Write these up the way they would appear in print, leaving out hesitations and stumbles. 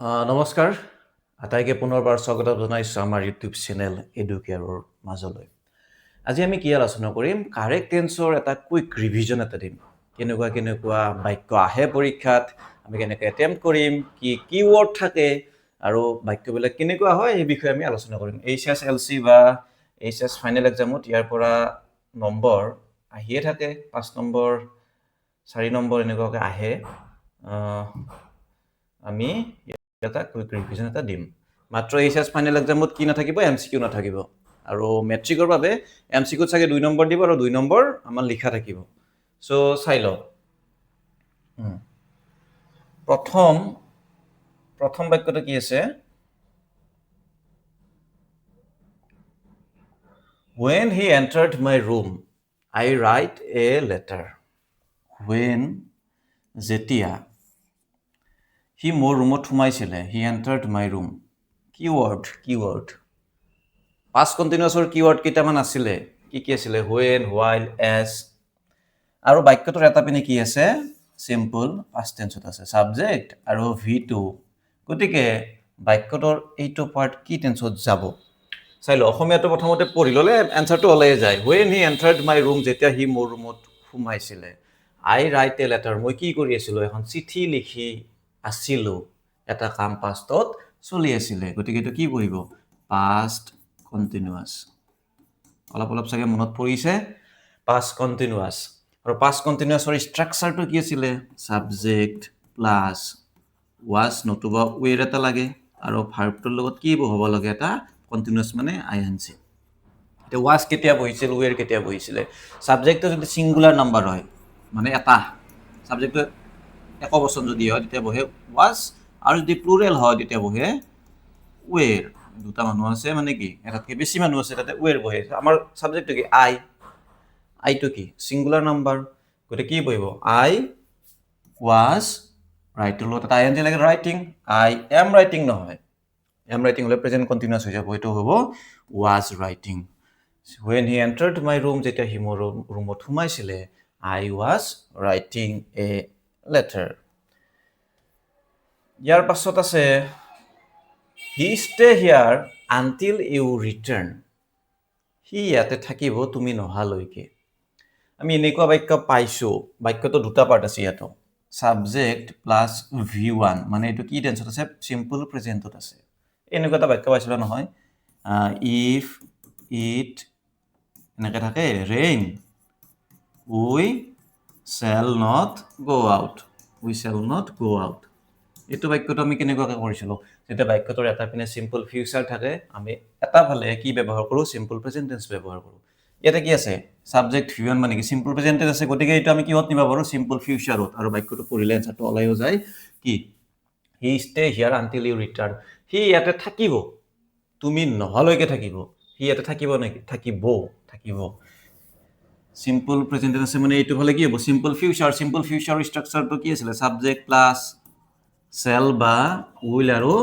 নমস্কাৰ আটাইকে পুনৰবাৰ স্বাগত জনাইছোঁ আমাৰ ইউটিউব চেনেল এডুকেয়াৰৰ মাজলৈ। আজি আমি কি আলোচনা কৰিম? কাৰেক্ট টেন্সৰ এটা কুইক ৰিভিজন এটা দিম। কেনেকুৱা বাক্য আহে পৰীক্ষাত, আমি কেনেকৈ এটেম্প্ট কৰিম, কি কিৱৰ্ড থাকে আৰু বাক্যবিলাক কেনেকুৱা হয় এই বিষয়ে আমি আলোচনা কৰিম। HSLC বা HS ফাইনেল এক্সামত ইয়াৰ পৰা নম্বৰ আহিয়ে থাকে, 5 নম্বৰ 4 নম্বৰ এনেকুৱাকৈ আহে। আমি এটা কুইক ৰিভিজন এটা দিম। মাত্ৰ HS ফাইনেল এক্সামত কি নাথাকিব? MCQ নাথাকিব। আৰু মেট্ৰিকৰ বাবে MCQত চাগে 2 নম্বৰ দিব আৰু 2 নম্বৰ আমাৰ লিখা থাকিব। সো চাই লওক। প্ৰথম বাক্যটো কি আছে? When he entered my room, I write a letter. When যেতিয়া সি মোৰ ৰুমত সোমাইছিলে, he entered my room. Keyword. Past continuousৰ keyword কেইটামান আছিলে। কি আছিলে? When, while, as. আৰু বাক্যটোৰ এটা পিনে কি আছে? Simple past tenseত আছে। Subject আৰু V2. গতিকে বাক্যটোৰ এইটো পাৰ্ট কি টেন্সত যাব? চাই লওঁ। অসমীয়াটো প্ৰথমতে পঢ়ি ল'লে এনচাৰটো ওলাই যায়। When he entered my room, যেতিয়া সি মোৰ ৰুমত সোমাইছিলে। I write a letter. মই কি কৰি আছিলোঁ? এখন চিঠি লিখি আছিলোঁ। এটা কাম পাষ্টত চলি আছিলে। গতিকে এইটো কি পঢ়িব? Past continuous. অলপ চাগে মনত পৰিছে? Past continuous. আৰু past continuousৰ ষ্ট্ৰাকচাৰটো কি আছিলে? Subject plus was নতুবা were এটা লাগে আৰু ভাৰ্বটোৰ লগত কি হ'ব লাগে? এটা কন্টিনিউয়াস মানে INC. এটা was কেতিয়া বহিছিল, were কেতিয়া বহিছিলে? সাবজেক্টটো যদি সিঙ্গুলার নাম্বার হয়, মানে এটা সাবজেক্টটো একবচন যদি হয় তেতিয়া বহে was, আৰু যদি প্লুৰেল হয় তেতিয়া বহে were. দুটা মানুহ আছে মানে কি? এটাতকে বেছি মানুহ আছে তাতে were বহে। আমাৰ সাবজেক্টটো কি? I টো কি? Singular number. গতিকে কি বহিব? I was writing লগত এটা ING লাগে, writing. I am writing নহয়। am writing হলে প্ৰেজেন্ট কন্টিনিউয়াস হৈ যাব। এইটো হ'ব was writing. When he entered my room, যেতিয়া সি মোৰ ৰুমত সোমাইছিলে, I was writing a letter. ইয়াৰ পাছত আছে he stay here until you return. সি ইয়াতে থাকিব তুমি নহালৈকে। আমি এনেকুৱা বাক্য পাইছো। বাক্যটো দুটা পাৰ্ট আছে ইয়াতো। সাবজেক্ট প্লাস V1, মানে এইটো কি টেন্সত আছে? সিম্পল প্ৰেজেন্টত আছে। এনেকুৱা এটা বাক্য পাইছিলা নহয়? if it এনেকৈ থাকে rain, we shall not go out. এইটো বাক্যটো আমি কেনেকুৱাকৈ কৰিছিলোঁ? যেতিয়া বাক্যটোৰ এটা পিনে সিম্পল ফিউচাৰ থাকে, আমি এটা ফালে কি ব্যৱহাৰ কৰোঁ? সিম্পল প্ৰেজেন্ট টেন্স ব্যৱহাৰ কৰোঁ। ইয়াতে কি আছে? সাবজেক্ট V1 মানে কি? সিম্পল প্ৰেজেন্ট টেন্স আছে। গতিকে এইটো আমি কিহত নিব পাৰোঁ? সিম্পল ফিউচাৰত। আৰু বাক্যটো পঢ়িলে এনসাৰটো ওলাইও যায়। কি? he stay here until you return. সি ইয়াতে থাকিব তুমি নহালৈকে থাকিব। সি ইয়াতে থাকিব নেকি? থাকিব। সিম্পল প্ৰেজেন্ট টেন্স আছে মানে এইটো হলে কি হ'ব? সিম্পল ফিউচাৰ ষ্ট্ৰাকচাৰটো কি আছিল? সাবজেক্ট প্লাস shall বা will আৰু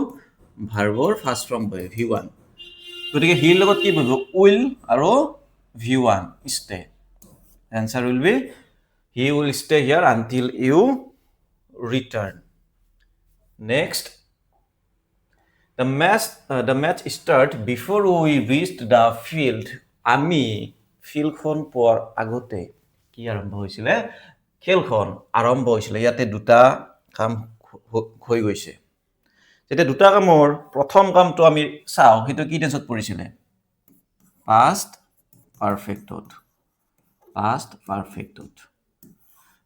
ভাৰ্বৰ ফাৰ্স্ট ফৰ্ম হয় V1। গতিকে হিৰ লগত কি বহিব? will আৰু V1 stay. Answer will be he will stay here until you return. Next, the match start before we reached the field. আমি ফিল্ডখন পোৱাৰ আগতে কি আৰম্ভ হৈছিলে? খেলখন আৰম্ভ হৈছিলে। ইয়াতে দুটা কাম হৈ গৈছে। যেতিয়া দুটা কামৰ প্ৰথম কামটো আমি চাওঁ, সেইটো কি টেন্সত পৰিছিলে? past perfectত।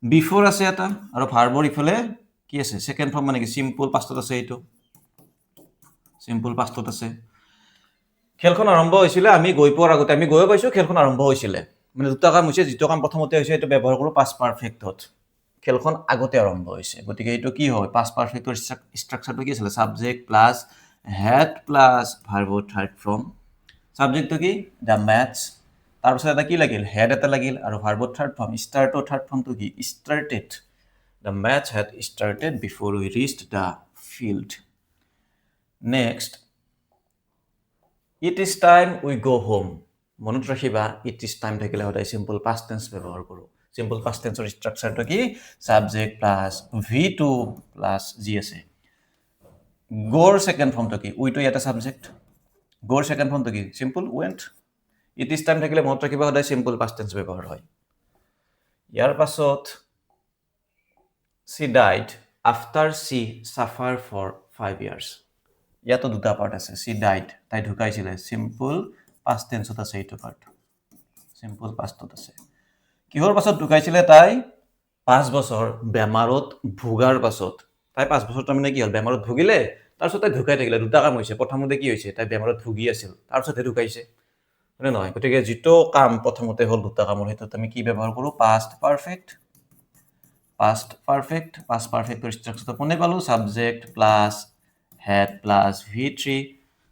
বিফোৰ আছে এটা আৰু ভাৰ্বৰ ইফালে কি আছে? সেকেন্ড ফৰ্ম মানে কি? সিম্পল পাষ্টত আছে। এইটো সিম্পল পাষ্টত আছে। খেলখন আৰম্ভ হৈছিলে আমি গৈ পোৱাৰ আগতে। আমি গৈ পাইছো, খেলখন আৰম্ভ হৈছিলে। মানে দুটা কাম হৈছে। যিটো কাম প্ৰথমতে হৈছে এইটো ব্যৱহাৰ কৰোঁ past perfectত। খেলখন আগতে আৰম্ভ হৈছে। গতিকে এইটো কি হয়? past perfectৰ ষ্ট্ৰাকচাৰটো কি আছিল? সাবজেক্ট প্লাস had প্লাস ভাৰ্বৰ থাৰ্ড ফৰ্ম। সাবজেক্টটো কি? the match। তাৰপিছত এটা কি লাগিল? had এটা লাগিল আৰু ভাৰ্বৰ থাৰ্ড ফৰ্ম। স্টাৰ্টৰ থাৰ্ড ফৰ্মটো কি? started. The match had started before we reached the field. Next, it is time we go home. মনত ৰাখিবা, it is time থাকিলে সদায় simple past tense ব্যৱহাৰ কৰোঁ। simple past tenseৰ ষ্ট্ৰাকচাৰটো কি? Subject plus V2 plus G আছে। গোৰ সেকেন্ড ফৰ্মটো কি উইটো ইয়াতে সাবজেক্ট গোৰ সেকেন্ড ফৰ্মটো কি simple went it is time থাকিলে মনত ৰাখিবা সদায় সিম্পল পাষ্ট টেন্স ব্যৱহাৰ হয় ইয়াৰ পাছত she died after she suffered for 5 years ইয়াতো দুটা পাৰ্ট আছে she died তাই ঢুকাইছিলে সিম্পল পাষ্ট টেন্সত আছে এইটো পাৰ্ট সিম্পল পাষ্টত আছে কিহৰ পাছত ঢুকাইছিলে তাই 5 বছৰ বেমাৰত ভুগাৰ পাছত তাই 5 বছৰ তাৰমানে কি হ'ল বেমাৰত ভুগিলে তাৰপিছত তাই ঢুকাই থাকিলে দুটা কাম হৈছে প্ৰথমতে কি হৈছে তাই বেমাৰত ভুগি আছিল তাৰপিছতহে ঢুকাইছে মানে নহয় গতিকে যিটো কাম প্ৰথমতে হ'ল দুটা কামৰ হেতুত আমি কি ব্যৱহাৰ কৰোঁ past perfect past perfect স্ট্ৰাকচাৰটো কোনে পালো subject plus had plus v3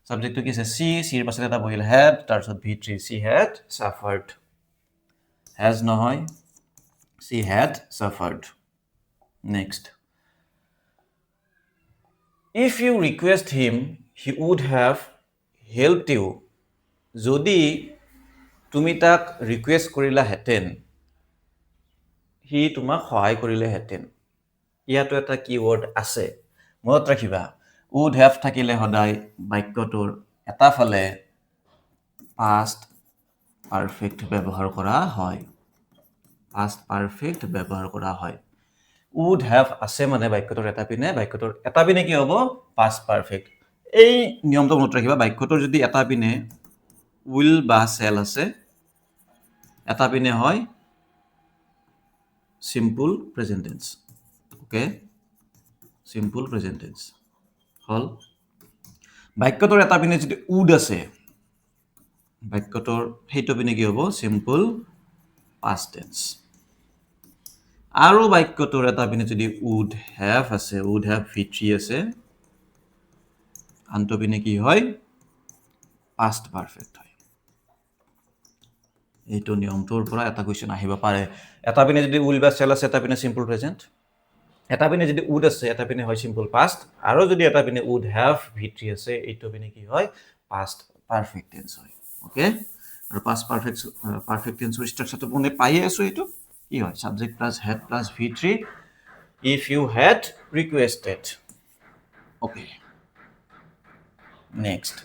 subject কি আছে c c ৰ পাছত এটা বহিল had তাৰপিছত v3 she had suffered has নহয় she had suffered next if you request him he would have helped you যদি তুমি তাক ৰিকুৱেষ্ট কৰিলা হেতেন হি তোমাক সহায় কৰিলে হেতেন ইয়াতো এটা কিৱৰ্ড আছে মনত ৰাখিবা would have থাকিলে সদায় বাক্যটোৰ এটা ফালে past perfect ব্যৱহাৰ কৰা হয় past perfect ব্যৱহাৰ কৰা হয় would have আছে মানে বাক্যটোৰ এটা পিনে কি হ'ব past perfect এই নিয়মটো মনত ৰাখিবা বাক্যটোৰ যদি এটা পিনে will বা shall আছে এটা পিনে হয় simple present tense okay simple present tense হল বাক্যটোৰ এটা পিনে যদি would আছে বাক্যটোৰ সেইটো পিনে কি হ'ব simple past tense আৰু বাক্যটোৰ এটা পিনে যদি would have আছে would have v3 আছে আনটো পিনে কি হয় past perfect হয় এইটো নিয়মটোৰ পৰা এটা কোৱেশ্চন আহিব পাৰে এটা পিনে যদি will বা shall আছে এটা পিনে simple present এটা পিনে যদি would আছে এটা পিনে হয় simple past আৰু যদি এটা পিনে would have v3 আছে এইটো পিনে কি হয় past perfect tense হয় ওকে আৰু past perfect tense ৰ স্ট্ৰাকচাৰটো কোনে পাই আছো এইটো কি হয় subject plus had plus v3 if you had requested okay next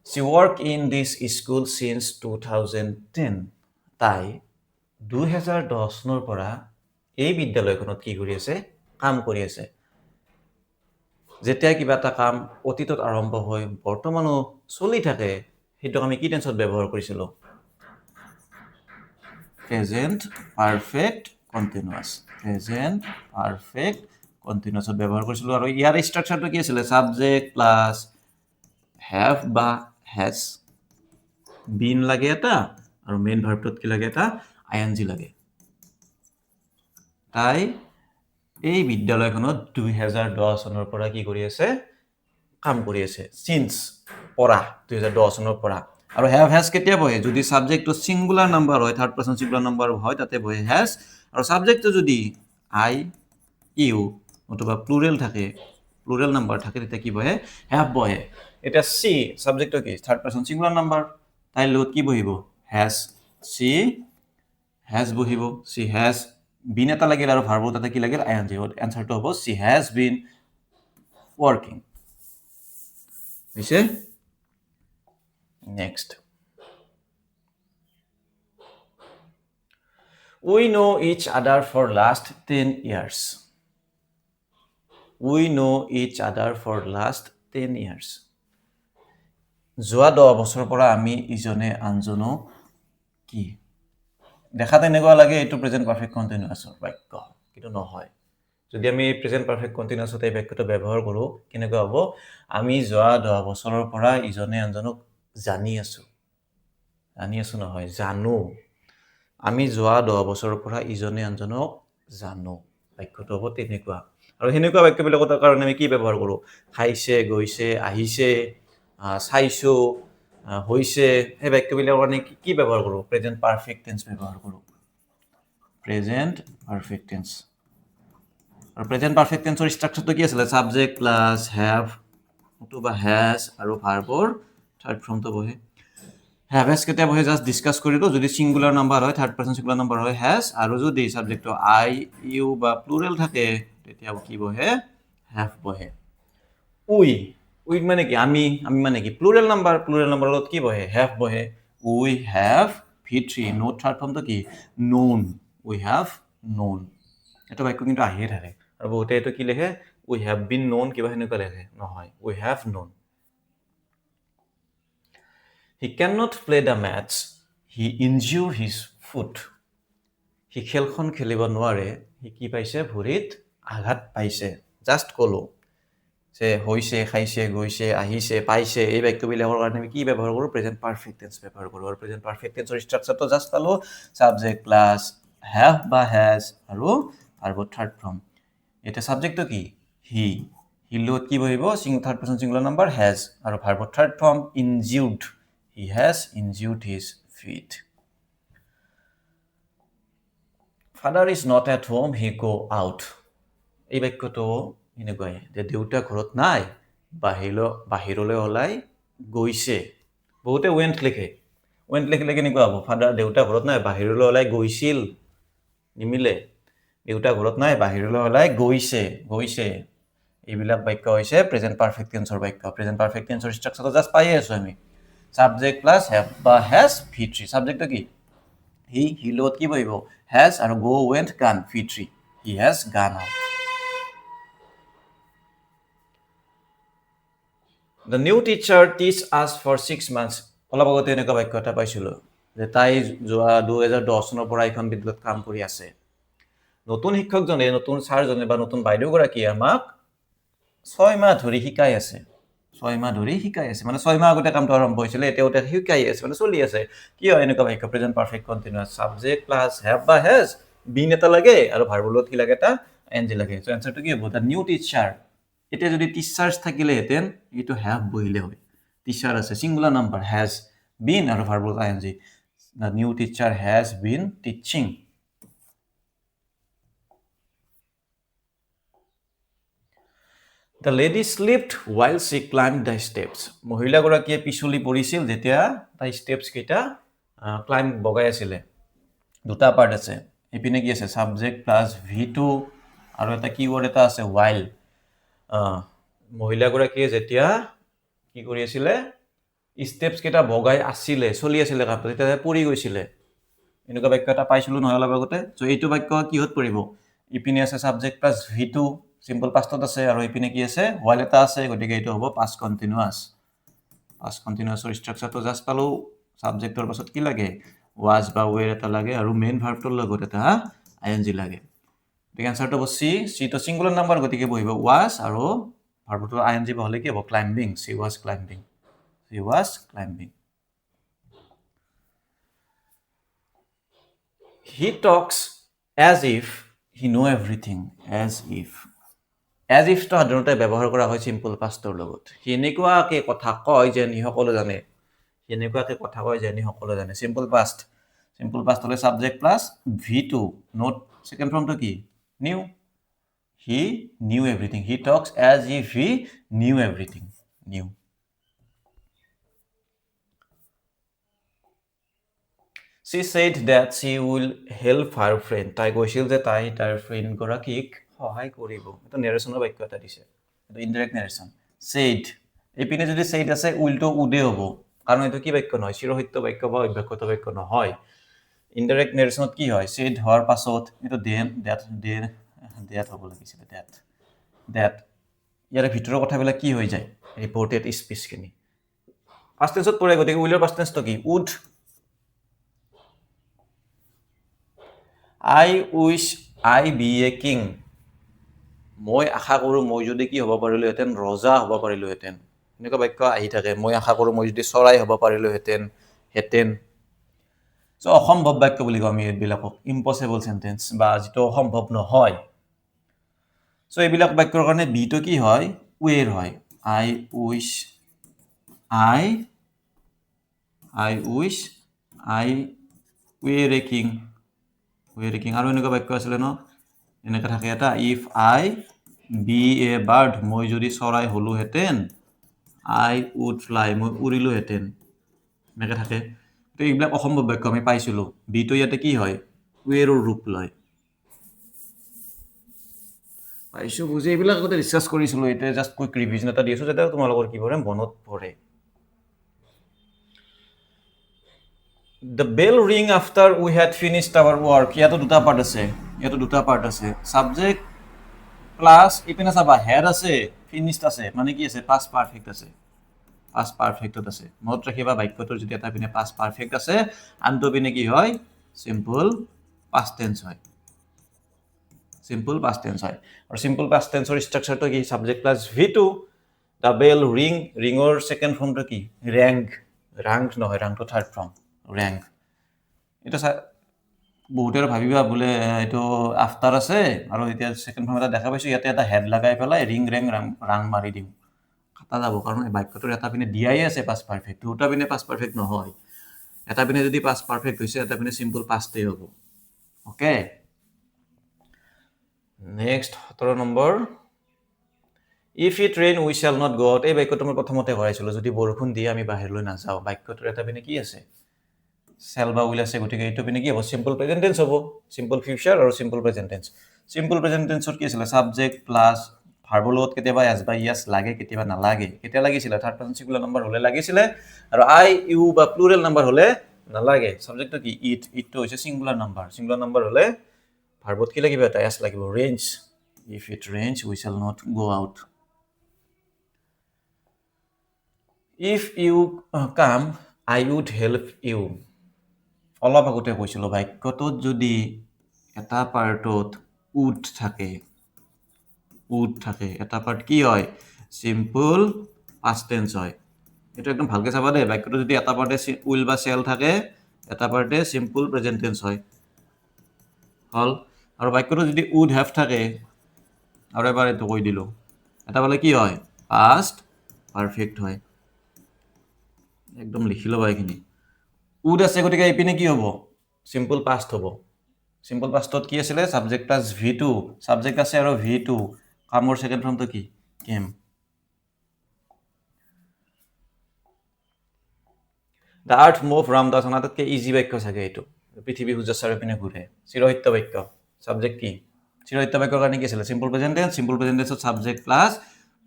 she worked in this school since 2010 তাই 2010 চনৰ পৰা এই বিদ্যালয়খনত কি কৰি আছে কাম কৰি আছে যেতিয়া কিবা এটা কাম অতীতত আৰম্ভ হয় বৰ্তমানো চলি থাকে সেইটো আমি কি টেন্সত ব্যৱহাৰ কৰিছিলো present perfect continuous ব্যৱহাৰ কৰিছিলো আৰু ইয়াৰ স্ট্ৰাকচাৰটো কি আছিল subject plus have বা has been লাগে এটা আৰু মেইন ভাৰ্বটোত কি লাগে এটা ing লাগে তাই এই বিদ্যালয়খনত 2010 চনৰ পৰা কি কৰি আছে কাম কৰি আছে since পৰা 2010 চনৰ পৰা আৰু have has কেতিয়া বহে যদি সাবজেক্টটো সিঙ্গুলাৰ নাম্বাৰ হয় থাৰ্ড পাৰসন সিঙ্গুলাৰ নাম্বাৰ হয় তাতে বহে has আৰু সাবজেক্টটো যদি I you অথবা প্লুৰেল থাকে প্লুৰেল নাম্বাৰ থাকে তেতিয়া কি বহে have বহে এটা she সাবজেক্টটো কি থাৰ্ড পারসন সিঙ্গুলার নাম্বার তাই লগত কি বহিব has she has বহিব she has been এটা লাগিল আৰু ভাৰ্ব তাতে কি লাগিল ing আনসাৰটো হ'ব she has been working হৈছে next we know each other for last 10 years we know each other for last 10 years যোৱা 10 বছৰৰ পৰা আমি ইজনে আনজনক কি দেখা তেনেকুৱা লাগে এইটো প্ৰেজেন্ট পাৰফেক্ট কন্টিনিউয়াছৰ বাক্য কিন্তু নহয় যদি আমি প্ৰেজেন্ট পাৰফেক্ট কন্টিনিউয়াছত এই বাক্যটো ব্যৱহাৰ কৰো কেনেকুৱা হ'ব আমি যোৱা 10 বছৰৰ পৰা ইজনে আনজনক জানি আছো নহয় জানো আমি যোৱা 10 বছৰৰ পৰা ইজনে আনজনক জানো বাক্যটো হ'ব তেনেকুৱা আৰু হেনেকুৱা বাক্যবিলাকৰ কাৰণে আমি কি ব্যৱহাৰ কৰো খাইছে গৈছে আহিছে চাইছো হৈছে এই বাক্যবিলাকৰ কাৰণে কি ব্যৱহাৰ কৰো প্ৰেজেন্ট পাৰফেক্ট টেন্স ব্যৱহাৰ কৰো প্ৰেজেন্ট পাৰফেক্ট টেন্স আৰু প্ৰেজেন্ট পাৰফেক্ট টেন্সৰ স্ট্ৰাকচাৰটো কি আছিল সাবজেক্ট প্লাস have অথবা has আৰু ভাৰ্বৰ থাৰ্ড ফৰ্মটো বহে have has কেতিয়া বহে জাস্ট ডিসকাস কৰিলো যদি সিঙ্গুলাৰ নাম্বাৰ হয় থাৰ্ড পাৰসন সিঙ্গুলাৰ নাম্বাৰ হয় has আৰু যদি সাবজেক্টটো I you বা প্লুৰেল থাকে তেতিয়া কি বহে have বহে উই মানে কি আমি মানে কি প্লুৰেল নাম্বাৰৰ লগত কি বহে have বহে we have v3 নো থাৰ্ড ফৰ্মটো কি known we have known এটা বাক্য কিন্তু আহিয়ে থাকে আৰু বহুতে এইটো কি লিখে we have been known কিবা হেনেকুৱা লিখে নহয় we have known he cannot play the match he injured his foot সি খেলখন খেলিব নোৱাৰে সি কি পাইছে ভৰিত আঘাত পাইছে জাষ্ট কলো যে হৈছে খাইছে গৈছে আহিছে পাইছে এই বাক্যবিলাকৰ কাৰণে আমি কি ব্যৱহাৰ কৰো প্ৰেজেন্ট পাৰফেক্ট টেন্স ব্যৱহাৰ কৰো আৰু প্ৰেজেন্ট পাৰফেক্ট টেন্সৰ ষ্ট্ৰাকচাৰটো জাষ্ট পালো সাবজেক্ট প্লাস have বা has আৰু ভাৰ্বৰ থাৰ্ড ফৰ্ম এটা সাবজেক্টটো কি হি লগত কি বহিব third person singular number has আৰু ভাৰ্বৰ third form injured he has injured his feet Father is not at home, he go out. এই বাক্যটো এনেকুৱাই যে দেউতা ঘৰত নাই বাহিৰলৈ ওলাই গৈছে বহুতে went লিখিলে কেনেকুৱা হ'ব ফাদাৰ দেউতা ঘৰত নাই বাহিৰলৈ ওলাই গৈছিল নিমিলে দেউতা ঘৰত নাই বাহিৰলৈ ওলাই গৈছে এইবিলাক বাক্য হৈছে প্ৰেজেন্ট পাৰফেক্ট টেন্সৰ বাক্য প্ৰেজেন্ট পাৰফেক্ট টেন্সৰ ষ্ট্ৰাকচাৰটো জাষ্ট পাই আছো আমি সাবজেক্ট প্লাস have বা has v3 সাবজেক্টটো কি he লগত কি বহিব has আৰু go went gone v3 he has gone out the new teacher teach us for 6 months অলপ আগতে এনেকুৱা বাক্য এটা পাইছিলো যে তাই যোৱা 2010 চনৰ পৰা এখন বিদ্যালয়ত কাম কৰি আছে নতুন শিক্ষকজনে নতুন ছাৰজনে বা নতুন বাইদেউগৰাকীয়ে আমাক 6 মাহ ধৰি শিকাই আছে মানে 6 মাহ আগতে কামটো আৰম্ভ হৈছিল এতিয়াও শিকাই আছে মানে চলি আছে কি হয় এনেকুৱা বাক্য present perfect continuous subject plus have বা has been এটা লাগে আৰু ভাৰ্বৰ লগত কি লাগে এটা ing লাগে সো আনসাৰটো কি হ'ব দা নিউ টিচাৰ এটা যদি টিচাৰ্স থাকিলে হেতেন এটো have বহিলে হয় টিচাৰ আছে সিঙ্গুলাৰ নাম্বাৰ has been আৰু ভাৰ্বৰ ing the new teacher has been teaching The lady slipped while she climbed the steps. মহিলা গৰাকীয়ে পিছলি পৰিছিল যেতিয়া তাই স্টেপস কেইটা ক্লাইম্ব বগাই আছিল দুটা পাৰ্ট আছে এপিনে কি আছে সাবজেক্ট প্লাস v2 আৰু এটা কিৱৰ্ড এটা আছে while মহিলা গৰাকীয়ে যেতিয়া কি কৰি আছিল স্টেপস কেইটা বগাই আছিল চলি আছিল কামটো তেতিয়া পৰি গৈছিল এনেকুৱা বাক্য এটা পাইছিলো নহয় অলপ আগতে সো এইটো বাক্য কিহত পৰিব ইপিনে আছে সাবজেক্ট প্লাস v2 সিম্পল পাষ্টত আছে আৰু ইপিনে কি আছে while এটা আছে গতিকে এটো হ'ব past continuous ৰ ষ্ট্ৰাকচাৰটো জাষ্ট পালো সাবজেক্টৰ পাছত কি লাগে was বা were এটা লাগে আৰু মেইন ভাৰ্বটোৰ লগত এটা ing লাগে ঠিক আনসাৰটো হ'ব c তো সিঙ্গুলাৰ নাম্বাৰ গতিকে বহিব was আৰু ভাৰ্বটোৰ ing বহলে কি হ'ব climbing she was climbing he talks as if he know everything as if to সাধাৰণতে ব্যৱহাৰ কৰা হয় সিম্পল পাষ্টৰ লগত সি এনেকুৱাকে কথা কয় যে নি সকলো জানে সিম্পল পাষ্ট হলে subject plus v2 note second ফর্মটো কি knew he knew everything he talks as if he knew everything she said that she will help her friend তাই কৈছিল যে তাই তাৰ ফ্ৰেন্ড গৰাকীক সহায় কৰিব এটা নেৰেশনৰ বাক্য এটা দিছে এটা ইনডাইৰেক্ট নেৰেশন said এপিনে যদি said আছে উল্টো উদে হ'ব কাৰণ এটো কি বাক্য নহয় চিৰসত্য বাক্য বা অব্যক্ত বাক্য নহয় ইনডাইৰেক্ট নেৰেশনত কি হয় said হোৱাৰ পাছত এটো then that হ'ব লাগিছিল that ইয়াৰ ভিতৰৰ কথাবিলাক কি হৈ যায় ৰিপৰ্টেড স্পিচ কিনি পাষ্ট টেন্সত পৰে গতিকে উইলৰ পাষ্ট টেন্সটো কি would I wish I be a king মই আশা কৰো মই যদি কি হ'ব পাৰিলো হেতেন ৰজা হ'ব পাৰিলো হেতেন এনেকুৱা বাক্য আহি থাকে মই আশা কৰো মই যদি চৰাই হ'ব পাৰিলো হেতেন সো অসম্ভৱ বাক্য বুলি কওঁ আমি এইবিলাকক ইম্পসিবল সেন্টেন্স বা যেটো সম্ভৱ নহয় সো এইবিলাক বাক্যৰ কাৰণে বি তো কি হয় were হয় I wish I were a king আৰু এনেকুৱা বাক্য আছিল ন এনেকা থাকে এটা if I be a bird মই যদি চৰাই হলো হেতেন I would fly মই উৰিলো হেতেন এনেকা থাকে তো এইবিলাক অসম্ভৱ বাক্য আমি পাইছিলো বি তো ইয়াতে কি হয় were ৰ ৰূপ লয় পাইছো বুজি এইবিলাক আগতে ডিসকাস কৰিছিলো এটা জাস্ট কুইক ৰিভিজন এটা দিছো যাতে তোমালোকৰ কি পৰে মনত পৰে The bell ring after we had finished our work ইয়াতো দুটা পাৰ্ট আছে subject plus ইপিনে চাবা had আছে finished আছে মানে কি আছে past perfect আছে past perfect আছে মনত ৰাখিবা বাক্যটোৰ যদি এটা পিনে past perfect আছে আনটো পিনে কি হয় simple past tense হয় simple past tense হয় আৰু simple past tense ৰ স্ট্ৰাকচাৰটো কি subject plus v2 the bell ringৰ second form টো কি rank নহয় rank to third form rank এটা বহুতেৰ ভাবিবা বলে এটো আফটাৰ আছে আৰু এতিয়া সেকেন্ড ফৰ্ম এটা দেখা পাইছো ইয়াতে এটা হেড লগাই পেলাই ৰাং মাৰি দিম কাটা যাব কাৰণ এই বাক্যটোৰ এটা পিনে দিয়াই আছে পাস পারফেক্ট দুটা পিনে পাস পারফেক্ট নহয় এটা পিনে যদি পাস পারফেক্ট হৈছে এটা পিনে সিম্পল পাস্টে হ'ব okay next 17 number If it rain we shall not go out এই বাক্যটো মই প্ৰথমতে কৰাইছিলো যদি বৰষুণ দিয়ে আমি বাহিৰলৈ নাযাওঁ বাক্যটোৰ এটা পিনে কি আছে shall বা will আছে গতিকে এইটো পিনে কি হ'ব সিম্পল প্ৰেজেন্ট টেন্স হ'ব সিম্পল ফিউচাৰ আৰু simple present tense simple present টেন্সৰ কি আছিল সাবজেক্ট প্লাস ভাৰ্ব লগত কেতিয়াবা এস বা ইয়াস লাগে কেতিয়াবা নালাগে কেতিয়া লাগিছিল থাৰ্ড পাৰসন সিঙ্গুলাৰ নাম্বাৰ হলে লাগিছিল আৰু আই ইউ বা প্লুৰেল নাম্বাৰ হলে নালাগে সাবজেক্টটো কি ইটটো হৈছে সিঙ্গুলাৰ নাম্বাৰ হলে ভাৰ্বত কি লাগিব এটা এস লাগিব range if it rains we shall not go out if you come I would help you অলপ আগতে কৈছিল বাক্যটোত যদি এটা পাৰ্টত উড থাকে এটা পাৰ্ট কি হয় সিম্পল পাস্ট টেন্স হয় এটা একদম ভালকে চাবা দে বাক্যটো যদি এটা পাৰ্টে উইল বা শেল থাকে এটা পাৰ্টে সিম্পল প্ৰেজেন্ট টেন্স হয় হল আৰু বাক্যটো যদি উড হ্যাভ থাকে আৰু এবাৰ এটো কৈ দিলো এটা বলে কি হয় পাস্ট পারফেক্ট হয় একদম লিখি লবা এইখিনি উড আছে গতিকে ইপিনে কি হ'ব সিম্পল পাস্ট হ'ব সিম্পল পাস্টত কি আছিল সাবজেক্ট প্লাস v2 সাবজেক্ট আছে আৰু v2 কামৰ সেকেন্ড ফর্মটো কি কেম The earth move round the sun আটাইতকৈ ইজি বাক্য থাকে এইটো পৃথিৱী সূৰ্যৰ চাৰিওপিনে ঘূৰে চিৰসত্য বাক্য সাবজেক্ট কি চিৰসত্য বাক্যৰ কাৰণে কি আছিল সিম্পল প্ৰেজেন্ট টেন্সত সাবজেক্ট প্লাস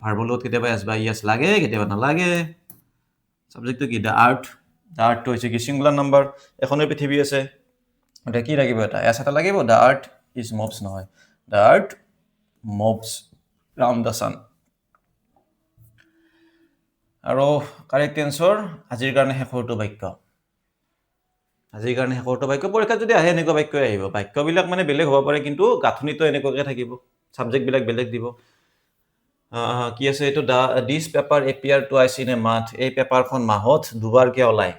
ভাৰ্ব লগত কেতিয়াবা এস বা ইয়াস লাগে কেতিয়াবা নালাগে সাবজেক্টটো কি the earth টো হৈছে কি সিঙ্গুলাৰ নাম্বাৰ এখনৰ পৃথিৱী আছে এটা কি লাগিব এটা এস এটা লাগিব the earth is moves নহয় the earth moves round the sun আৰু কাৰেক্ট টেন্সৰ আজিৰ কাৰণে শেষৰটো বাক্য পৰীক্ষাত যদি আহে এনেকুৱা বাক্য আহিব বাক্যবিলাক মানে বেলেগ হ'ব পাৰে কিন্তু গাঁথনিটো এনেকুৱাকে থাকিব সাবজেক্ট বিলাক বেলেগ দিব কি আছে এটো this paper appear twice in a month এই পেপাৰখন মাহত দুবাৰকে ওলায়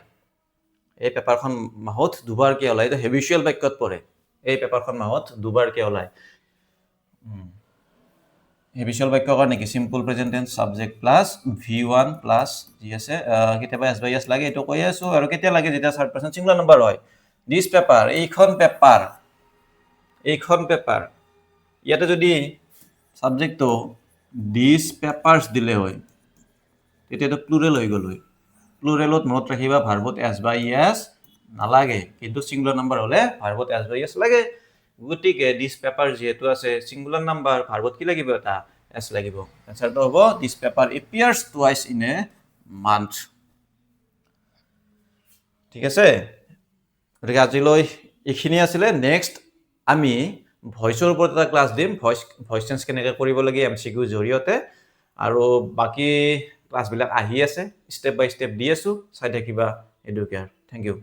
এটা হেবিচুৱেল বাক্যত পৰে এই পেপাৰখন মাহত দুবাৰকে ওলায় হেবিচুৱেল বাক্যৰ কাৰণে কি simple present tense subject plus v1 plus যি আছে কেতিয়াবা এস বা ইয়াস লাগে এটো কৈ আছো আৰু কেতিয়া লাগে যেতিয়া থাৰ্ড পাৰসন সিঙ্গুলাৰ নাম্বাৰ হয় দিস পেপাৰ এইখন পেপাৰ ইয়াতে যদি সাবজেক্টটো দিস পেপাৰস দিলে হয় তেতিয়াটো প্লুৰেল হৈ গল হয় প্লুৰেলত মনত ৰাখিবা ভাৰ্বত এস বা ইয়াস নালাগে কিন্তু সিঙ্গুলাৰ নাম্বাৰ হলে ভাৰ্বত এস বা ইয়াস লাগে গতিকে দিস পেপাৰ যেহেতু আছে সিঙ্গুলাৰ নাম্বাৰ ভাৰ্বত কি লাগিব এটা এস লাগিব আনসাৰটো হ'ব this paper appears twice in a month ঠিক আছে গতিকে আজিলৈ এইখিনি আছিলে নেক্সট আমি ভয়েসৰ ওপৰত এটা ক্লাস দিম ভয়েস চেঞ্জ কেনেকৈ কৰিব লাগে এমসিকিউৰ জৰিয়তে আৰু বাকি ক্লাসবিলাক আহি আছে স্টেপ বাই স্টেপ দি আছো চাই থাকিবা এডুকেয়াৰ থ্যাংক ইউ